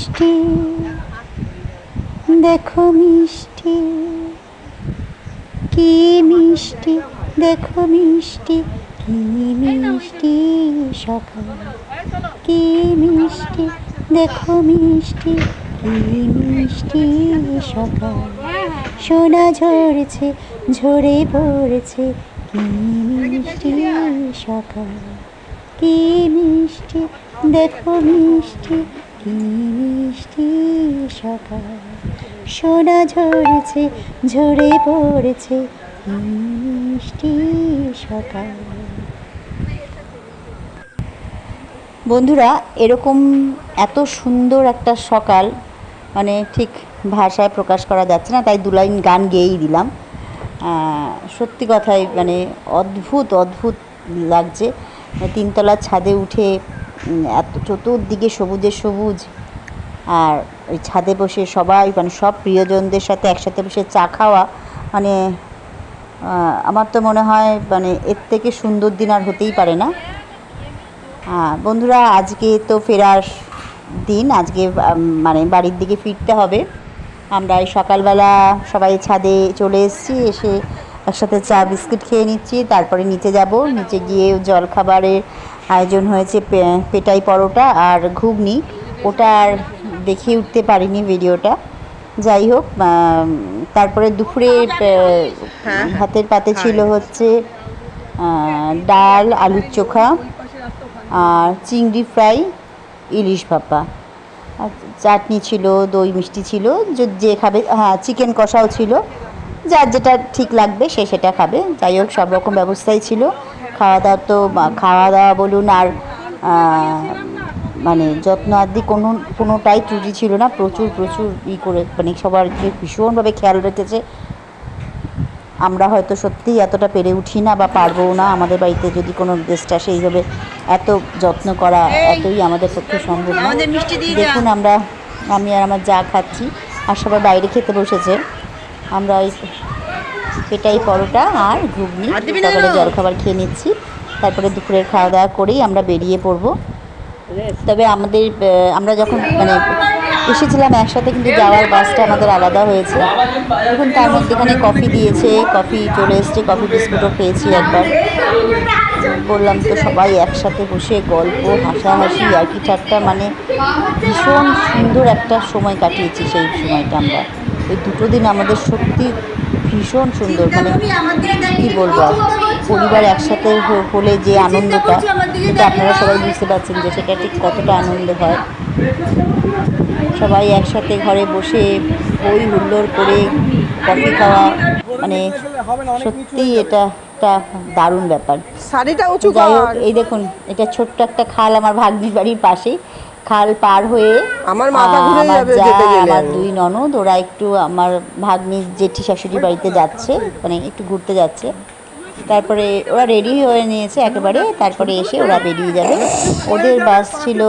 মিষ্টি দেখো মিষ্টি, কি মিষ্টি দেখো মিষ্টি, কি মিষ্টি সকাল, কি মিষ্টি দেখো মিষ্টি, কি মিষ্টি সকাল। সোনা ঝরছে ঝরে পড়ছে, কি মিষ্টি সকাল, কি মিষ্টি দেখো মিষ্টি, কি মিষ্টি সকাল। সোনা ঝরছে ঝরে পড়ছে, কি মিষ্টি সকাল। বন্ধুরা, এরকম এত সুন্দর একটা সকাল মানে ঠিক ভাষায় প্রকাশ করা যাচ্ছে না, তাই দু লাইন গান গেয়েই দিলাম। সত্যি কথাই মানে অদ্ভুত অদ্ভুত লাগছে। তিনতলার ছাদে উঠে এত চতুর্দিকে সবুজে সবুজ, আর ওই ছাদে বসে সবাই মানে সব প্রিয়জনদের সাথে একসাথে বসে চা খাওয়া, মানে আমার তো মনে হয় মানে এর থেকে সুন্দর দিন আর হতেই পারে না। বন্ধুরা, আজকে তো ফেরার দিন, আজকে মানে বাড়ির দিকে ফিরতে হবে। আমরা এই সকালবেলা সবাই ছাদে চলে এসেছি, এসে একসাথে চা বিস্কুট খেয়ে নিচ্ছি, তারপরে নিচে যাব। নিচে গিয়ে জলখাবারের আয়োজন হয়েছে, পেটাই পরোটা আর ঘুগনি। ওটা আর দেখিয়ে উঠতে পারিনি ভিডিওটা, যাই হোক। তারপরে দুপুরে ভাতের পাতে ছিল হচ্ছে ডাল, আলুর চোখা আর চিংড়ি ফ্রাই, ইলিশ ভাপা, আর চাটনি ছিল, দই মিষ্টি ছিল, যে খাবে। হ্যাঁ, চিকেন কষাও ছিল, যার যেটা ঠিক লাগবে সে সেটা খাবে। যাই হোক, সব রকম ব্যবস্থাই ছিল। খাওয়া দাওয়া বলুন আর মানে যত্ন আদি কোনোটাই ত্রুটি ছিল না। প্রচুর প্রচুর করে মানে সবার ভীষণভাবে খেয়াল রেখেছে। আমরা হয়তো সত্যিই এতটা পেরে উঠি না বা পারবও না। আমাদের বাড়িতে যদি কোনো গেস্ট আসে এইভাবে এত যত্ন করা এতই আমাদের পক্ষে সম্ভব না। দেখুন, আমি আর আমার যা খাচ্ছি, আর সবাই বাইরে খেতে বসেছে। আমরা এটাই পরোটা আর ঘুগনি সকালে জলখাবার খেয়ে নিচ্ছি, তারপরে দুপুরের খাওয়া দাওয়া করেই আমরা বেরিয়ে পড়ব। তবে আমরা যখন মানে এসেছিলাম একসাথে, কিন্তু যাওয়ার বাসটা আমাদের আলাদা হয়েছে। এখন তার মধ্যেখানে কফি দিয়েছে, কফি চলে এসছে, কফি বিস্কুটও খেয়েছি একবার। বললাম তো, সবাই একসাথে বসে গল্প, হাসাহাসি, আর কি ঠাট্টা, মানে ভীষণ সুন্দর একটা সময় কাটিয়েছি। সেই সময়টা আমরা এই দুটো দিন আমাদের সত্যি ভীষণ সুন্দর, মানে কী বলবো, পরিবার একসাথে হলে যে আনন্দটা, সেটা আপনারা সবাই বুঝতে পারছেন যে সেটা ঠিক কতটা আনন্দ হয়। সবাই একসাথে ঘরে বসে হই হুল্লোড় করে কফি খাওয়া, মানে সত্যিই এটা একটা দারুণ ব্যাপার। যাই হোক, এই দেখুন, এটা ছোট্ট একটা খাল আমার ভাগ্নির বাড়ির পাশেই। খাল পার হয়ে আমার আমার দুই ননদ, ওরা একটু আমার ভাগ্নির জেঠি শাশুড়ি বাড়িতে যাচ্ছে, মানে একটু ঘুরতে যাচ্ছে। তারপরে ওরা রেডি হয়ে নিয়েছে একেবারে, তারপরে এসে ওরা বেরিয়ে যাবে। ওদের বাস ছিল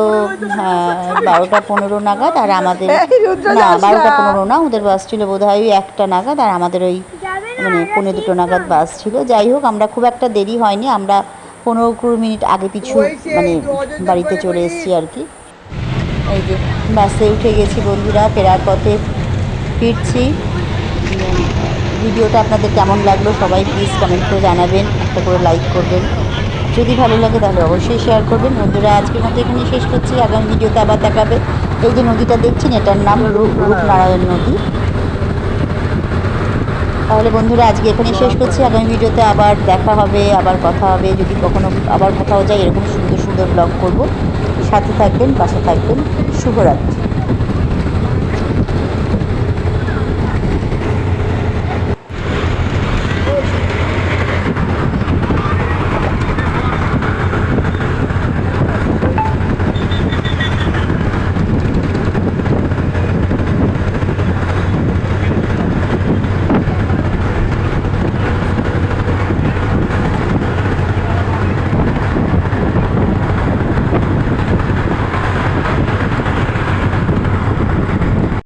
12টা 15 নাগাদ, আর আমাদের না 12টা 15 না, ওদের বাস ছিল বোধহয় 1টা নাগাদ, আর আমাদের ওই মানে 1:45 নাগাদ বাস ছিল। যাই হোক, আমরা খুব একটা দেরি হয়নি, আমরা 15-20 মিনিট আগে পিছু মানে বাড়িতে চলে এসেছি আর কি। এই যে বাসে উঠে গেছি বন্ধুরা, ফেরার পথে ফিরছি। ভিডিওটা আপনাদের কেমন লাগলো সবাই প্লিজ কমেন্ট করে জানাবেন, একটা করে লাইক করবেন, যদি ভালো লাগে তাহলে অবশ্যই শেয়ার করবেন। বন্ধুরা, আজকের মতো এখানে শেষ করছি, আগামী ভিডিওতে আবার দেখাবে। এই যে নদীটা দেখছেন, এটার নাম রূপনারায়ণ নদী। তাহলে বন্ধুরা, আজকে এখানে শেষ করছি, আগামী ভিডিওতে আবার দেখা হবে, আবার কথা হবে। যদি কখনো আবার কোথাও যাই, এরকম সুন্দর সুন্দর ব্লগ করব। সাথে থাকবেন, পাশে থাকবেন। শুভরাত্রি।